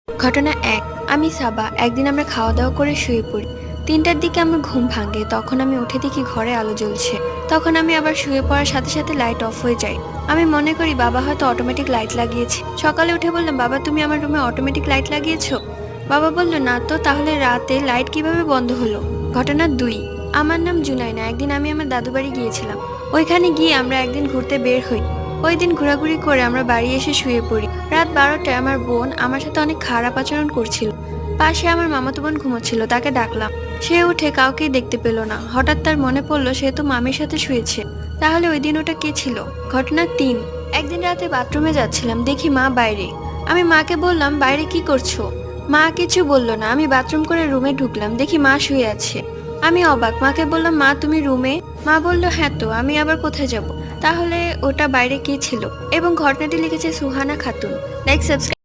ঘটনা ১। আমি সাবা। একদিন আমরা খাওয়া-দাওয়া করে শুয়ে পড়ি। ৩টার দিকে আমার ঘুম ভাঙে। তখন আমি উঠে দেখি ঘরে আলো জ্বলছে। তখন আমি আবার শুয়ে পড়ার সাথে সাথে লাইট অফ হয়ে যায়। আমি মনে করি বাবা হয়তো অটোমেটিক লাইট লাগিয়েছে। সকালে উঠে বললাম, বাবা তুমি আমার রুমে অটোমেটিক লাইট লাগিয়েছো? বাবা বলল, না তো, তাহলে রাতে লাইট কিভাবে বন্ধ হলো? ঘটনা ২। আমার নাম জুনাইনা। একদিন আমি আমার দাদু বাড়ি গিয়েছিলাম। ওইখানে গিয়ে আমরা একদিন ঘুরতে বের হই। ওই দিন ঘোরাঘুরি করে আমরা বাড়ি এসে শুয়ে পড়ি। রাত ১২টায় আমার বোন আমার সাথে অনেক খারাপ আচরণ করছিল। পাশে আমার মামাতো বোন ঘুমোচ্ছিল, তাকে ডাকলাম। সে উঠে কাউকেই দেখতে পেল না। হঠাৎ তার মনে পড়লো সে তো মামির সাথে শুয়েছে। তাহলে ওই দিন ওটা কে ছিল? ঘটনা ৩। একদিন রাতে বাথরুমে যাচ্ছিলাম, দেখি মা বাইরে। আমি মাকে বললাম, বাইরে কি করছো? মা কিছু বলল না। আমি বাথরুম করে রুমে ঢুকলাম, দেখি মা শুয়ে আছে। আমি অবাক, মাকে বললাম, মা তুমি রুমে? মা বলল, হ্যাঁ তো, আমি আবার কোথায় যাব? তাহলে ওটা বাইরে কে ছিল? এবং ঘটনাটি লিখেছে সুহানা খাতুন। Like subscribe.